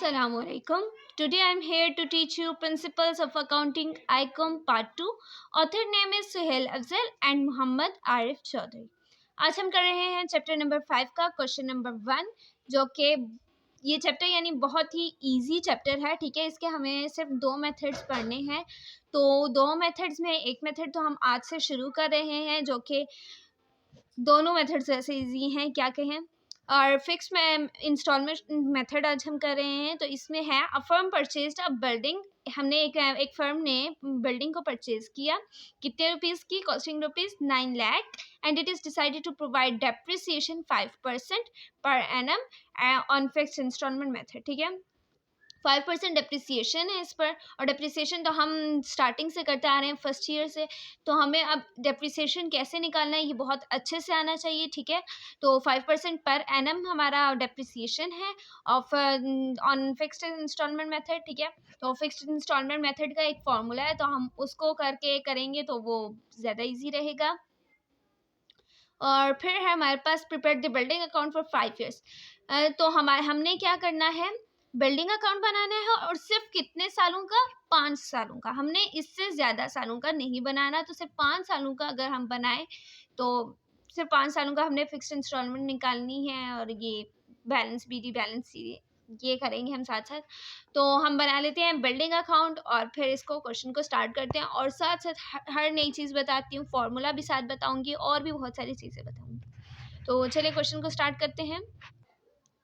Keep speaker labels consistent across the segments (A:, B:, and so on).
A: Assalamualaikum. Today I am here to teach you Principles of Accounting ICOM Part 2. Author name is Suhail Afzal and Muhammad Arif Chaudhary. आज हम कर रहे हैं chapter number 5 का question number 1, जो कि ये चैप्टर यानी बहुत ही इजी चैप्टर है। ठीक है, इसके हमें सिर्फ 2 मेथड्स पढ़ने हैं। तो 2 मेथड्स में एक मेथड तो हम आज से शुरू कर रहे हैं, जो कि दोनों मेथड्स ऐसे इजी हैं क्या कहें। और फिक्स में इंस्टॉलमेंट मेथड आज हम कर रहे हैं। तो इसमें है a firm purchased a building. हमने एक फर्म ने बिल्डिंग को परचेज किया, कितने रुपीज़ की, costing rupees 9 lakh, and it is decided to provide depreciation 5% per annum on fixed instalment method. ठीक है, 5% डेप्रिसिएशन है इस पर। और डेप्रिसिएशन तो हम स्टार्टिंग से करते आ रहे हैं, फर्स्ट ईयर से। तो हमें अब डेप्रिसिएशन कैसे निकालना है ये बहुत अच्छे से आना चाहिए। ठीक है, तो 5% पर एनम हमारा डेप्रिसिएशन है of on fixed instalment method. ठीक है, तो फिक्स्ड इंस्टॉलमेंट मेथड का एक फॉर्मूला है, तो हम उसको करके करेंगे तो वो ज़्यादा ईजी रहेगा। और फिर है हमारे पास prepare the building account for 5 years. तो हमने क्या करना है, बिल्डिंग अकाउंट बनाना है, और सिर्फ कितने सालों का, 5 सालों का। हमने इससे ज़्यादा सालों का नहीं बनाना। तो सिर्फ 5 सालों का अगर हम बनाएं तो सिर्फ 5 सालों का हमने फिक्स्ड इंस्टॉलमेंट निकालनी है, और ये balance B D balance C ये करेंगे हम साथ साथ। तो हम बना लेते हैं बिल्डिंग अकाउंट, और फिर इसको क्वेश्चन को स्टार्ट करते हैं, और साथ साथ हर नई चीज़ बताती हूँ, फॉर्मूला भी साथ बताऊँगी, और भी बहुत सारी चीज़ें बताऊँगी। तो चलिए क्वेश्चन को स्टार्ट करते हैं।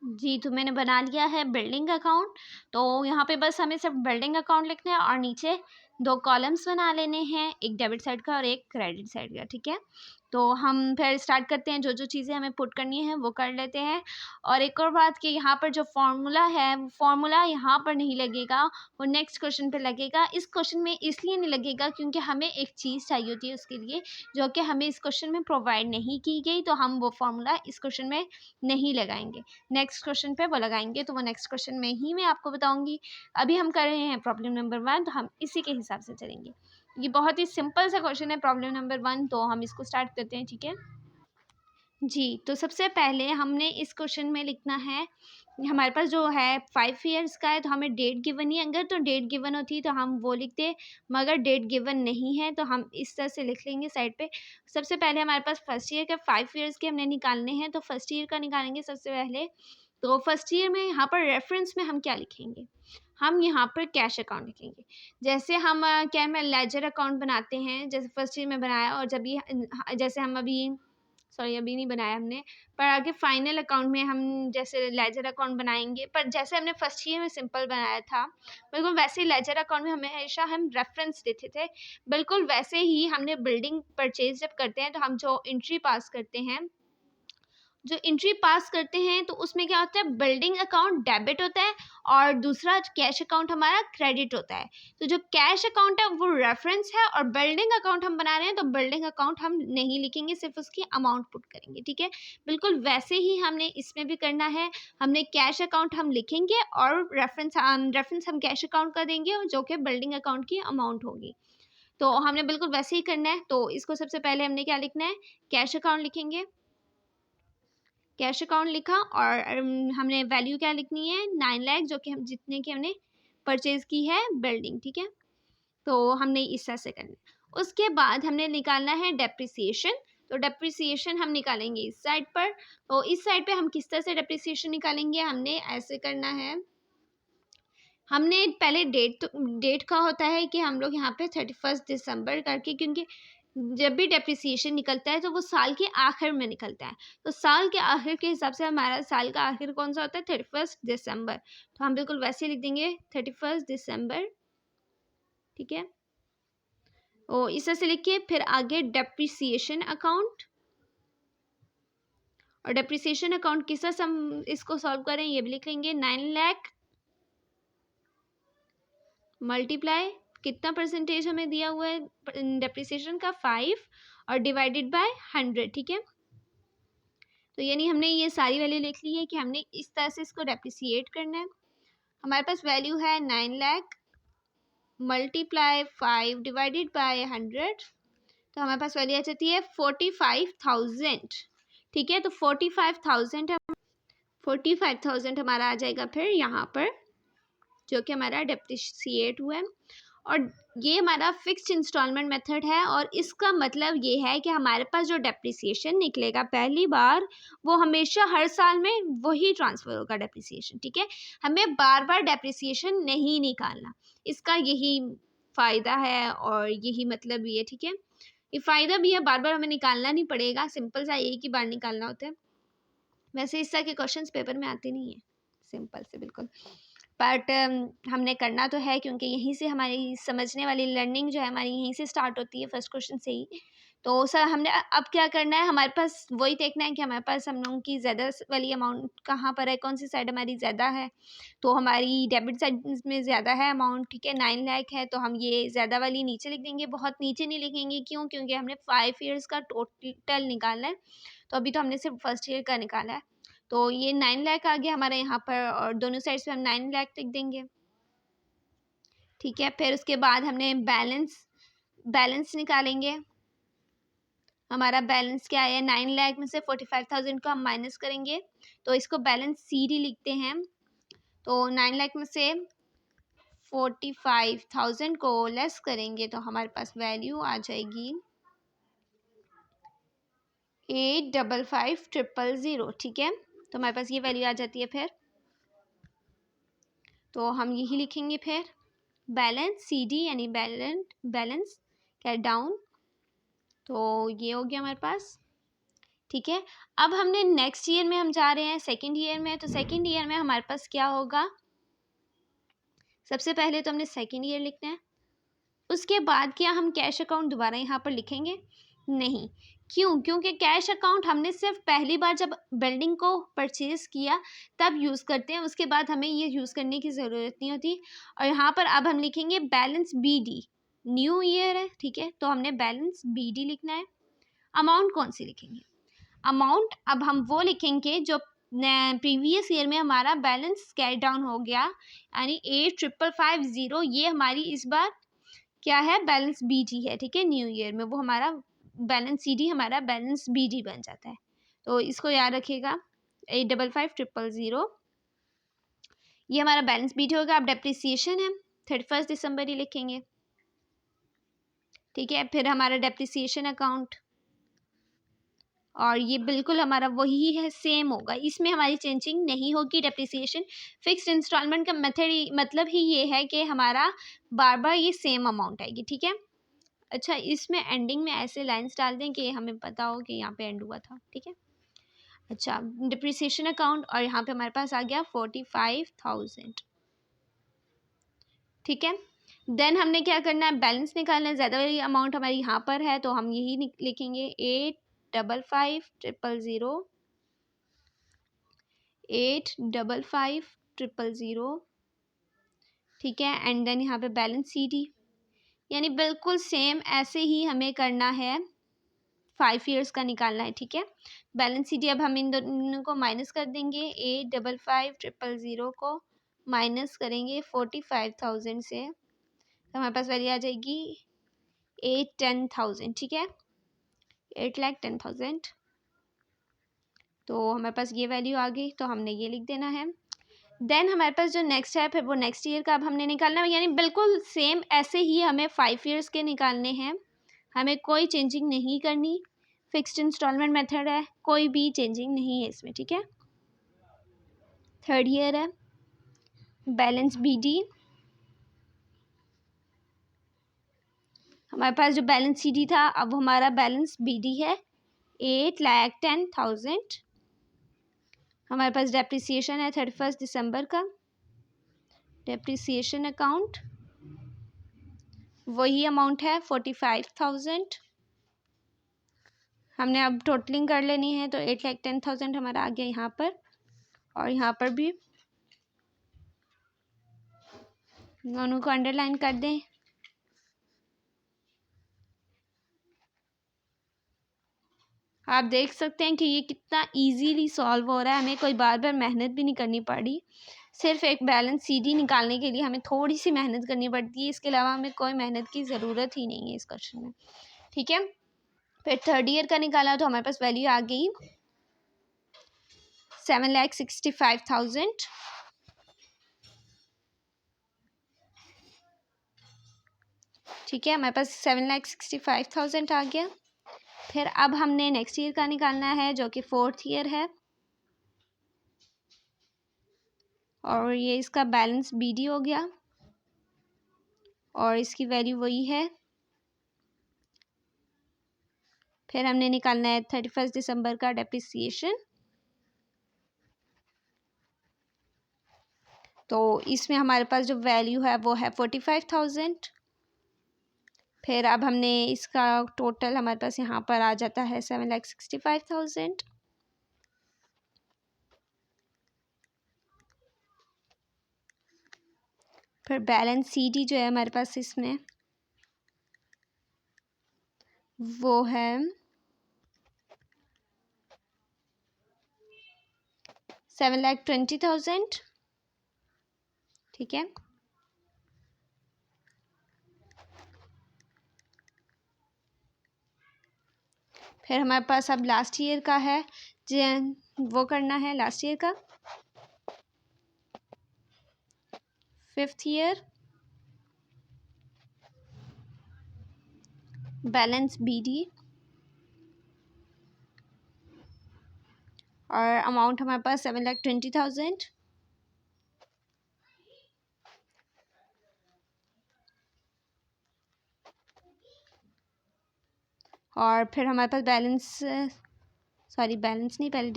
A: जी, तो मैंने बना लिया है बिल्डिंग अकाउंट। तो यहाँ पे बस हमें सिर्फ बिल्डिंग अकाउंट लिखना है, और नीचे 2 कॉलम्स बना लेने हैं, एक डेबिट साइड का और एक क्रेडिट साइड का। ठीक है, तो हम फिर स्टार्ट करते हैं, जो जो चीज़ें हमें पुट करनी है वो कर लेते हैं। और एक और बात कि यहाँ पर जो फॉर्मूला है, वो फॉर्मूला यहाँ पर नहीं लगेगा, वो नेक्स्ट क्वेश्चन पे लगेगा। इस क्वेश्चन में इसलिए नहीं लगेगा क्योंकि हमें एक चीज़ चाहिए होती है उसके लिए, जो कि हमें इस क्वेश्चन में प्रोवाइड नहीं की गई, तो हम वो फॉर्मूला इस क्वेश्चन में नहीं लगाएंगे, नेक्स्ट क्वेश्चन पे वो लगाएंगे। तो वो नेक्स्ट क्वेश्चन में ही मैं आपको बताऊंगी। अभी हम कर रहे हैं प्रॉब्लम नंबर 1, तो हम इसी के हिसाब से चलेंगे। ये बहुत ही सिंपल सा क्वेश्चन है प्रॉब्लम नंबर 1, तो हम इसको स्टार्ट करते हैं। ठीक है जी, तो सबसे पहले हमने इस क्वेश्चन में लिखना है, हमारे पास जो है 5 ईयर्स का है, तो हमें डेट गिवन ही, अगर तो डेट गिवन होती तो हम वो लिखते, मगर डेट गिवन नहीं है तो हम इस तरह से लिख लेंगे साइड पे। सबसे पहले हमारे पास फर्स्ट ईयर के 5 ईयर्स के हमने निकालने हैं, तो फर्स्ट ईयर का निकालेंगे सबसे पहले। तो फर्स्ट ईयर में यहाँ पर रेफरेंस में हम क्या लिखेंगे, हम यहाँ पर कैश अकाउंट लिखेंगे। जैसे हम क्या में लेजर अकाउंट बनाते हैं, जैसे फर्स्ट ईयर में बनाया, और जब ये जैसे हम अभी नहीं बनाया हमने, पर आगे फाइनल अकाउंट में हम जैसे लेजर अकाउंट बनाएंगे, पर जैसे हमने फर्स्ट ईयर में सिंपल बनाया था, बिल्कुल वैसे ही लेजर अकाउंट में हमेशा हम रेफरेंस देते थे। बिल्कुल वैसे ही हमने बिल्डिंग परचेज जब करते हैं, तो हम जो एंट्री पास करते हैं, तो उसमें क्या होता है, बिल्डिंग अकाउंट डेबिट होता है, और दूसरा कैश अकाउंट हमारा क्रेडिट होता है। तो जो कैश अकाउंट है वो रेफरेंस है, और बिल्डिंग अकाउंट हम बना रहे हैं, तो बिल्डिंग अकाउंट हम नहीं लिखेंगे, सिर्फ उसकी अमाउंट पुट करेंगे। ठीक है, बिल्कुल वैसे ही हमने इसमें भी करना है। हमने कैश अकाउंट हम लिखेंगे, और रेफरेंस हम कैश अकाउंट का देंगे, जो कि बिल्डिंग अकाउंट की अमाउंट होगी। तो हमने बिल्कुल वैसे ही करना है। तो इसको सबसे पहले हमने क्या लिखना है, कैश अकाउंट लिखेंगे, कैश अकाउंट लिखा, और हमने वैल्यू क्या लिखनी है, 9 लाख, जो कि हम जितने की हमने परचेज की है बिल्डिंग। ठीक है, तो हमने इस तरह से करना है। उसके बाद हमने निकालना है डेप्रिसिएशन। तो डेप्रिसिएशन हम निकालेंगे इस साइड पर। तो इस साइड पे हम किस तरह से डेप्रिसिएशन निकालेंगे, हमने ऐसे करना है। हमने पहले डेट का होता है कि हम लोग यहाँ पे 31 दिसंबर करके, क्योंकि जब भी डेप्रिसिएशन निकलता है तो वो साल के आखिर में निकलता है, तो साल के आखिर के हिसाब से हमारा साल का आखिर कौन सा होता है, 31 दिसंबर। तो हम बिल्कुल वैसे लिख देंगे 31 दिसंबर। ठीक है, और इस तरह से लिख के फिर आगे डेप्रिसिएशन अकाउंट, और डेप्रिसिएशन अकाउंट किस तरह से हम इसको सॉल्व करें ये भी लिख लेंगे, 9 लाख मल्टीप्लाई कितना परसेंटेज हमें दिया हुआ है डेप्रिसिएशन का, 5, और डिवाइडेड बाय 100। ठीक है, तो यानी हमने ये सारी वैल्यू लिख ली है कि हमने इस तरह से इसको डेप्रिसिएट करना है। हमारे पास वैल्यू है 9 लाख मल्टीप्लाई 5 डिवाइडेड बाय 100, तो हमारे पास वैल्यू आ जाती है 45,000। ठीक है, तो 45,000 हमारा आ जाएगा फिर यहाँ पर जो कि हमारा डेप्रिसिएट हुआ है। और ये हमारा फिक्स्ड इंस्टॉलमेंट मेथड है और इसका मतलब ये है कि हमारे पास जो डेप्रिसिएशन निकलेगा पहली बार वो हमेशा हर साल में वही ट्रांसफ़र होगा डेप्रिसिएशन, ठीक है। हमें बार बार डेप्रिसिएशन नहीं निकालना, इसका यही फ़ायदा है और यही मतलब भी है, ठीक है। ये फ़ायदा भी है, बार बार हमें निकालना नहीं पड़ेगा, सिंपल सा एक ही बार निकालना होता है। वैसे इस तरह के क्वेश्चंस पेपर में आते नहीं है, सिंपल से बिल्कुल, बट हमने करना तो है क्योंकि यहीं से हमारी समझने वाली लर्निंग जो है हमारी यहीं से स्टार्ट होती है, फर्स्ट क्वेश्चन से ही। तो सर हमने अब क्या करना है, हमारे पास वही देखना है कि हमारे पास हम लोगों की ज़्यादा वाली अमाउंट कहाँ पर है, कौन सी साइड हमारी ज़्यादा है। तो हमारी डेबिट साइड में ज़्यादा है अमाउंट, ठीक है, 9 लाख है, तो हम ये ज़्यादा वाली नीचे लिख देंगे, बहुत नीचे नहीं लिखेंगे। क्यों? क्योंकि हमने 5 ईयर्स का टोटल निकालना है, तो अभी तो हमने सिर्फ फर्स्ट ईयर का निकाला है। तो ये 9 लाख आ गया हमारे यहाँ पर और दोनों साइड से हम 9 लाख लिख देंगे, ठीक है। फिर उसके बाद हमने बैलेंस निकालेंगे। हमारा बैलेंस क्या है, 9 लाख में से 45,000 को हम माइनस करेंगे, तो इसको बैलेंस CD लिखते हैं। तो 9 लाख में से 45,000 को लेस करेंगे तो हमारे पास वैल्यू आ जाएगी 855,500, ठीक है। तो हमारे पास ये वैल्यू आ जाती है। फिर तो हम यही लिखेंगे, फिर बैलेंस CD यानी बैलेंस क्या डाउन, तो ये हो गया हमारे पास, ठीक है। अब हमने नेक्स्ट ईयर में हम जा रहे हैं, सेकेंड ईयर में, तो सेकेंड ईयर में हमारे पास क्या होगा, सबसे पहले तो हमने सेकेंड ईयर लिखना है। उसके बाद क्या हम कैश अकाउंट दोबारा यहाँ पर लिखेंगे? नहीं। क्यों? क्योंकि कैश अकाउंट हमने सिर्फ पहली बार जब बिल्डिंग को परचेज किया तब यूज़ करते हैं, उसके बाद हमें ये यूज़ करने की ज़रूरत नहीं होती। और यहाँ पर अब हम लिखेंगे बैलेंस BD, न्यू ईयर है, ठीक है, तो हमने बैलेंस BD लिखना है। अमाउंट कौन सी लिखेंगे? अमाउंट अब हम वो लिखेंगे जो प्रीवियस ईयर में हमारा बैलेंस कैरी डाउन हो गया, यानी 8,550, ये हमारी इस बार क्या है, बैलेंस BD है, ठीक है। न्यू ईयर में वो हमारा बैलेंस CD हमारा बैलेंस BD बन जाता है, तो इसको याद रखिएगा, 8,550,000 ये हमारा बैलेंस BD होगा। अब डेप्रिसिएशन है, 31 दिसंबर ही लिखेंगे, ठीक है। फिर हमारा डेप्रिसिएशन अकाउंट, और ये बिल्कुल हमारा वही है, सेम होगा, इसमें हमारी चेंजिंग नहीं होगी। डेप्रिसिएशन फिक्स्ड इंस्टॉलमेंट का मेथड मतलब ही ये है कि हमारा बार बार ये सेम अमाउंट आएगी, ठीक है। अच्छा, इसमें एंडिंग में ऐसे लाइंस डाल दें कि हमें पता हो कि यहाँ पे एंड हुआ था, ठीक है। अच्छा, डिप्रिसिएशन अकाउंट, और यहाँ पे हमारे पास आ गया 45,000, ठीक है। देन हमने क्या करना है, बैलेंस निकालना है। ज़्यादा वाली अमाउंट हमारी यहाँ पर है तो हम यही लिखेंगे 8,55,000, 8,55,000, ठीक है। एंड देन यहाँ पे बैलेंस CD, यानी बिल्कुल सेम ऐसे ही हमें करना है, 5 ईयर्स का निकालना है, ठीक है। बैलेंस CD अब हम इन दोनों को माइनस कर देंगे, 8,55,000 को माइनस करेंगे 45,000 से, तो हमारे पास वैल्यू आ जाएगी 8,10,000, ठीक है, 8,10,000। तो हमारे पास ये वैल्यू आ गई, तो हमने ये लिख देना है। देन हमारे पास जो नेक्स्ट है फिर वो नेक्स्ट ईयर का अब हमने निकालना है, यानी बिल्कुल सेम ऐसे ही हमें 5 ईयर्स के निकालने हैं, हमें कोई चेंजिंग नहीं करनी। फिक्स्ड इंस्टॉलमेंट मेथड है, कोई भी चेंजिंग नहीं है इसमें, ठीक है। थर्ड ईयर है, बैलेंस BD, हमारे पास जो बैलेंस CD था अब हमारा बैलेंस BD है 8,10,000। हमारे पास डेप्रिसिएशन है 31 दिसंबर का, डेप्रिसिएशन अकाउंट वही अमाउंट है 45,000। हमने अब टोटलिंग कर लेनी है, तो 8,10,000 हमारा आ गया यहाँ पर, और यहाँ पर भी दोनों को अंडरलाइन कर दें। आप देख सकते हैं कि ये कितना इजीली सॉल्व हो रहा है, हमें कोई बार बार मेहनत भी नहीं करनी पड़ी। सिर्फ एक बैलेंस CD निकालने के लिए हमें थोड़ी सी मेहनत करनी पड़ती है, इसके अलावा हमें कोई मेहनत की ज़रूरत ही नहीं है इस क्वेश्चन में, ठीक है। फिर थर्ड ईयर का निकाला तो हमारे पास वैल्यू आ गई 7,65,000, ठीक है, हमारे पास 7,65,000 आ गया। फिर अब हमने नेक्स्ट ईयर का निकालना है जो कि 4th ईयर है, और ये इसका बैलेंस BD हो गया और इसकी वैल्यू वही है। फिर हमने निकालना है 31 दिसंबर का डेप्रिसिएशन, तो इसमें हमारे पास जो वैल्यू है वो है 45,000। फिर अब हमने इसका टोटल हमारे पास यहाँ पर आ जाता है 7,65,000। फिर बैलेंस CD जो है हमारे पास इसमें वो है 7,20,000। ठीक है, फिर हमारे पास अब लास्ट ईयर का है, वो करना है लास्ट ईयर का 5th ईयर, बैलेंस BD और अमाउंट हमारे पास 7,20,000। और फिर हमारे पास बैलेंस नहीं, पहले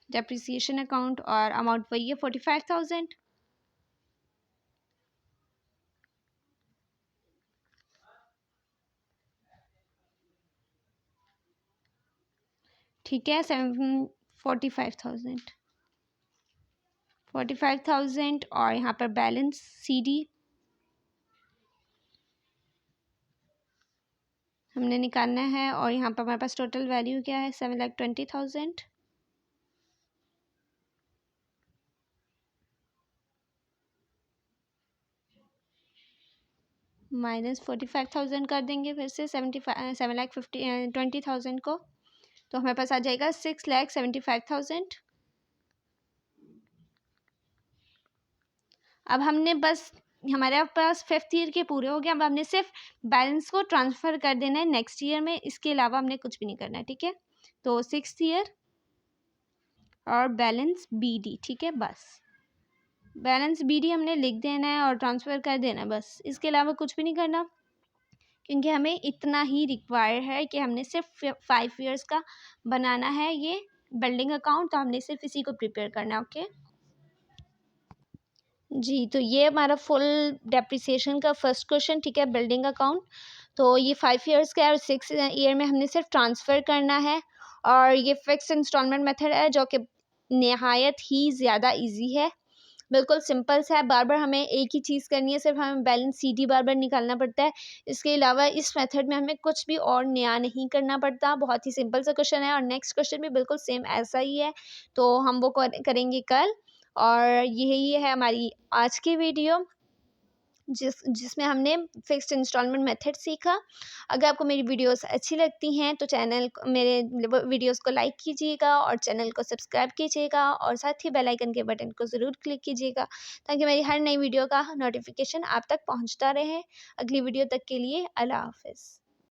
A: डेप्रिसिएशन अकाउंट, और अमाउंट वही है 45,000। ठीक है, 45,000 और यहाँ पर बैलेंस CD हमने निकालना है, और यहाँ पर हमारे पास टोटल वैल्यू क्या है 7,20,000 माइनस 45,000 कर देंगे फिर से 7,20,000 को, तो हमारे पास आ जाएगा 6,75,000। अब हमने बस, हमारे पास 5th ईयर के पूरे हो गए, अब हमने सिर्फ बैलेंस को ट्रांसफ़र कर देना है नेक्स्ट ईयर में, इसके अलावा हमने कुछ भी नहीं करना है। ठीक है, तो 6th ईयर और बैलेंस BD। ठीक है, बस बैलेंस BD हमने लिख देना है और ट्रांसफ़र कर देना है, बस इसके अलावा कुछ भी नहीं करना, क्योंकि हमें इतना ही रिक्वायर है कि हमने सिर्फ 5 ईयर्स का बनाना है ये बिल्डिंग अकाउंट, तो हमने सिर्फ इसी को प्रिपेयर करना है। ओके जी, तो ये हमारा फुल डेप्रिसिएशन का फर्स्ट क्वेश्चन। ठीक है, बिल्डिंग अकाउंट, तो ये 5 ईयर्स का है और 6 ईयर में हमने सिर्फ ट्रांसफ़र करना है, और ये फिक्स इंस्टॉलमेंट मेथड है जो कि नहायत ही ज़्यादा इजी है, बिल्कुल सिंपल सा है। बार बार हमें एक ही चीज़ करनी है, सिर्फ हमें बैलेंस CD बार बार निकालना पड़ता है, इसके अलावा इस मेथड में हमें कुछ भी और नया नहीं करना पड़ता। बहुत ही सिंपल सा क्वेश्चन है, और नेक्स्ट क्वेश्चन भी बिल्कुल सेम ऐसा ही है, तो हम वो करेंगे कल। और यही है हमारी आज की वीडियो, जिसमें हमने फिक्स्ड इंस्टॉलमेंट मेथड सीखा। अगर आपको मेरी वीडियोस अच्छी लगती हैं तो मेरे वीडियोस को लाइक कीजिएगा और चैनल को सब्सक्राइब कीजिएगा, और साथ ही बेल आइकन के बटन को ज़रूर क्लिक कीजिएगा, ताकि मेरी हर नई वीडियो का नोटिफिकेशन आप तक पहुंचता रहे। अगली वीडियो तक के लिए अल्लाह हाफ़िज़।